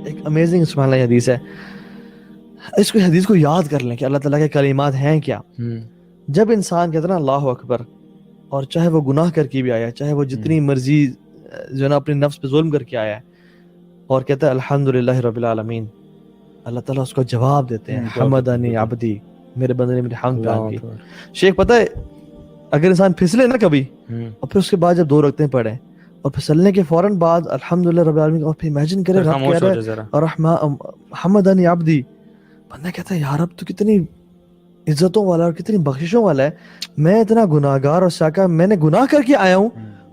ایک امیزنگ سبحان اللہ حدیث ہے. اس کو حدیث کو یاد کر لیں کہ اللہ تعالیٰ کے کلمات ہیں کیا. جب انسان کہتا ہے نا اللہ اکبر، اور چاہے وہ گناہ کر کے بھی آیا، چاہے وہ جتنی مرضی جو ہے نا اپنے نفس پہ ظلم کر کے آیا ہے، اور کہتا ہے الحمدللہ رب العالمین، اللہ تعالیٰ اس کو جواب دیتے ہیں حمدنی عبدی، میرے بندے نے میری حمد بیان کی. شیخ پتہ ہے اگر انسان پھسلے نا کبھی، اور پھر اس کے بعد جب 2 رکعتیں پڑھے اور پھسلنے کے فوراً بعد الحمدللہ رب العالمین، اور پھر امیجن کرے رب کہہ رہا ہے اور حمدنی عبدی، بندہ کہتا ہے یا رب تو کتنی عزتوں والا اور کتنی بخششوں والا ہے، میں اتنا گناہگار اور ساکا، میں نے گناہ کر کے آیا ہوں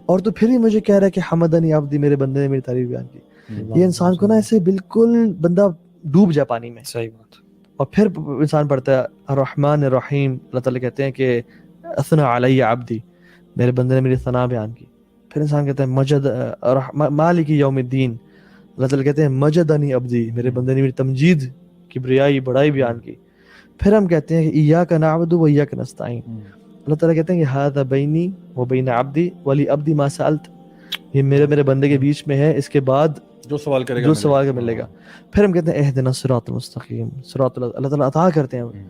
اور تو پھر ہی مجھے کہہ رہا ہے کہ حمدنی عبدی، میرے بندے نے میری تعریف بیان کی. یہ انسان کو نا ایسے بالکل بندہ ڈوب جائے پانی میں. صحیح بات. اور پھر انسان پڑھتا ہے الرحمن الرحیم، اللہ تعالیٰ کہتے ہیں کہ اثنى علی عبدی، میرے بندے نے میری ثنا بیان کی. پھر انسان کہتا ہے مجد مالک یوم الدین، اللہ تعالیٰ کہتے ہیں مجدنی عبدی، میرے بندے نے میری تمجید، کبریائی، بڑائی بیان کی. پھر ہم کہتے ہیں کہ ایاک نعبد و ایاک نستعین، اللہ تعالیٰ کہتے ہیں کہ ھذا بینی و بین عبدی ولی عبدی ما سألت، یہ میرے بندے کے بیچ میں ہے، اس کے بعد جو سوال کرے گا جو سوال کا ملے گا. پھر ہم کہتے ہیں اہدنا الصراط المستقیم، صراط اللہ تعالیٰ عطا کرتے ہیں.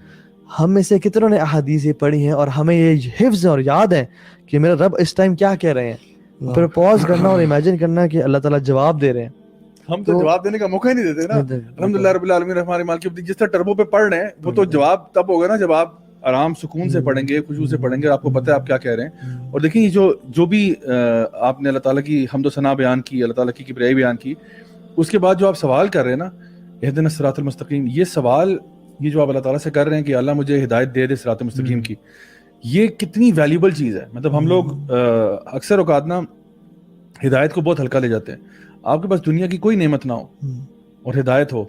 ہم میں سے کتنوں نے احادیث یہ پڑھی ہیں اور ہمیں یہ حفظ اور یاد ہے کہ میرا رب اس ٹائم کیا کہہ رہے ہیں. پھر پاز کرنا اور امیجن کرنا کہ اللہ تعالیٰ جواب دے رہے ہیں. ہم تو جواب دینے کا موقع ہی نہیں دیتے نا. الحمدللہ رب العالمین الرحمن الرحیم، جس طرح ٹربو پہ پڑھ رہے ہیں وہ تو جواب تب ہوگا نا جب آپ آرام سکون سے پڑھیں گے، خشوع سے پڑھیں گے، آپ کو پتہ ہے آپ کیا کہہ رہے ہیں. اور دیکھیں جو بھی آپ نے اللہ تعالیٰ کی حمد و ثنا بیان کی، اللہ تعالیٰ کی کبریائی بیان کی، اس کے بعد جو آپ سوال کر رہے ہیں نا اہدنا الصراط المستقیم، یہ سوال یہ جو آپ اللہ تعالیٰ سے کر رہے ہیں کہ اللہ مجھے ہدایت دے صراط المستقیم کی، یہ کتنی ویلیوبل چیز ہے. مطلب ہم لوگ اکثر اوقات نا ہدایت کو بہت ہلکا لے جاتے ہیں. آپ کے پاس دنیا کی کوئی نعمت نہ ہو اور ہدایت ہو،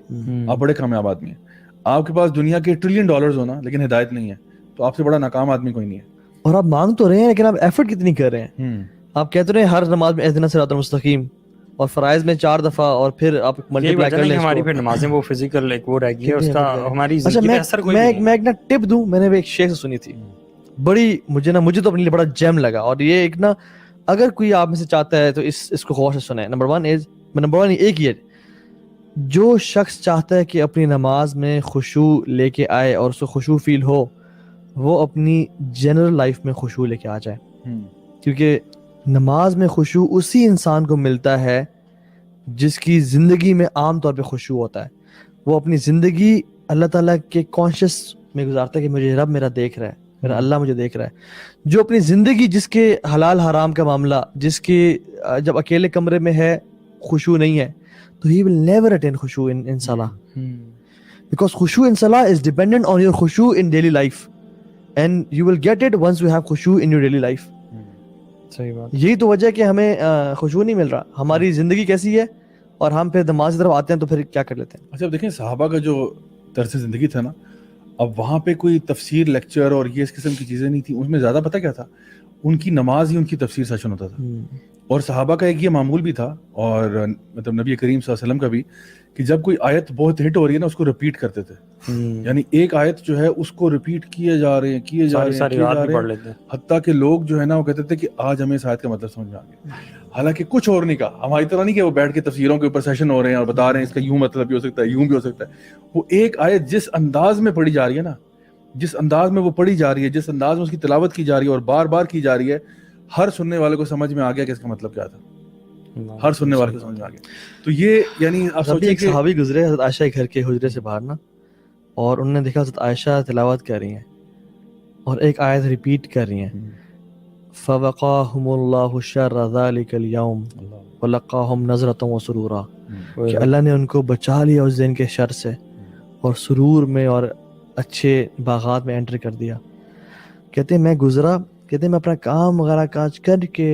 آپ بڑے کامیاب آدمی ہیں. آپ کے پاس دنیا کے $1 ٹریلین ہونا لیکن ہدایت نہیں ہے، تو آپ سے بڑا ناکام آدمی کوئی نہیں ہے. اور آپ مانگ تو رہے ہیں لیکن آپ ایفرٹ کتنی کر رہے ہیں. آپ کہتے رہے ہیں ہر نماز میں اہدنا الصراط المستقیم، اور فرائض میں 4 دفعہ، اور پھر آپ ملٹی پلائی کر لیں. ہماری پھر نمازیں وہ فزیکل ایک وہ رہ گئی ہے، اس کا ہماری زندگی پہ اثر کوئی نہیں. میں ایک نا ٹپ دوں، میں نے ایک شیخ سے سنی تھی، بڑی مجھے تو اپنے لیے بڑا جیم لگا. اور یہ ایک نا اگر کوئی آپ میں سے چاہتا ہے تو اس کو غور سے سنیں. نمبر 1 ایک یہ، جو شخص چاہتا ہے کہ اپنی نماز میں خشوع لے کے آئے اور اس کو خشوع فیل ہو، وہ اپنی جنرل لائف میں خشوع لے کے آ جائے. کیونکہ نماز میں خشوع اسی انسان کو ملتا ہے جس کی زندگی میں عام طور پہ خشوع ہوتا ہے. وہ اپنی زندگی اللہ تعالیٰ کے کانشیس میں گزارتا ہے کہ مجھے رب میرا دیکھ رہا ہے، میرا اللہ مجھے دیکھ رہا ہے. جو اپنی زندگی جس کے حلال حرام کا معاملہ، جس کے جب اکیلے کمرے میں ہے خشوع نہیں ہے، تو he will never attain خشوع in salah, because خشوع in salah is dependent on your خشوع in daily life, and you will get it once you have خشوع in your daily life. صحیح بات. یہی تو وجہ ہے کہ ہمیں خشوع نہیں مل رہا. ہماری زندگی کیسی ہے اور ہم پھر نماز کی طرف آتے ہیں تو پھر کیا کر لیتے ہیں. اچھا دیکھیں صحابہ کا جو طرز زندگی تھا نا، اب وہاں پہ کوئی تفسیر لیکچر اور یہ اس قسم کی چیزیں نہیں تھیں. اس میں زیادہ پتہ کیا تھا، ان کی نماز ہی ان کی تفسیر سیشن ہوتا تھا. اور صحابہ کا ایک یہ معمول بھی تھا، اور مطلب نبی کریم صلی اللہ علیہ وسلم کا بھی، کہ جب کوئی آیت بہت ہٹ ہو رہی ہے نا اس کو ریپیٹ کرتے تھے. یعنی ایک آیت جو ہے اس کو ریپیٹ کیے جا رہے ہیں حتیٰ کہ لوگ جو ہے نا وہ کہتے تھے کہ آج ہمیں اس آیت کا مطلب سمجھ میں آ گیا. حالانکہ کچھ اور نہیں کہا. ہماری طرح نہیں کہ وہ بیٹھ کے تفسیروں کے اوپر سیشن ہو رہے ہیں اور بتا رہے ہیں اس کا یوں مطلب بھی ہو سکتا ہے، یوں بھی ہو سکتا ہے. وہ ایک آیت جس انداز میں پڑھی جا رہی ہے نا، جس انداز میں وہ پڑھی جا رہی ہے، جس انداز میں اس کی تلاوت کی جا رہی ہے اور بار بار کی جا رہی ہے، ہر سننے والے کو سمجھ میں آ گیا کہ اس کا مطلب کیا تھا. ہر سننے والے کو سمجھ میں آ گیا. تو یہ یعنی آپ سوچیں کہ صحابی گزرے حضرت عائشہ کے گھر کے حجرے سے باہر نا، اور انہوں نے دیکھا حضرت عائشہ تلاوت کر رہی ہیں اور ایک آیت ریپیٹ کر رہی ہیں، فَوَقَاهُمُ اللَّهُ شَرَّ ذَلِكَ الْيَوْمِ وَلَقَّاهُمْ نَظْرَةً وَسُرُورًا، کہ اللہ نے ان کو بچا لیا اس دن کے شر سے اور سرور میں اور اچھے باغات میں انٹر کر دیا. کہتے ہیں میں گزرا، کہتے ہیں میں اپنا کام وغیرہ کاج کر کے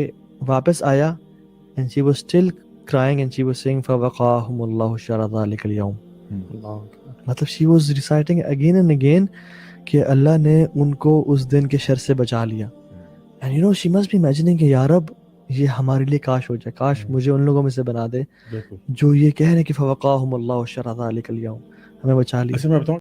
واپس آیا، and she was still crying and she was saying فَوَقَاهُمُ اللَّهُ شَرَّ ذَلِكَ الْيَوْمِ. مطلب she was reciting again and again کہ اللہ نے ان کو اس دن کے شر سے بچا لیا. and you know she must be imagining کہ یا رب یہ ہمارے لیے کاش ہو جائے، کاش مجھے ان لوگوں میں سے بنا دے جو یہ کہہ رہے ہیں کہ فَوَقَاهُمُ اللَّهُ شَرَّ ذَلِكَ الْيَوْمِ، ہمیں بچا لیا.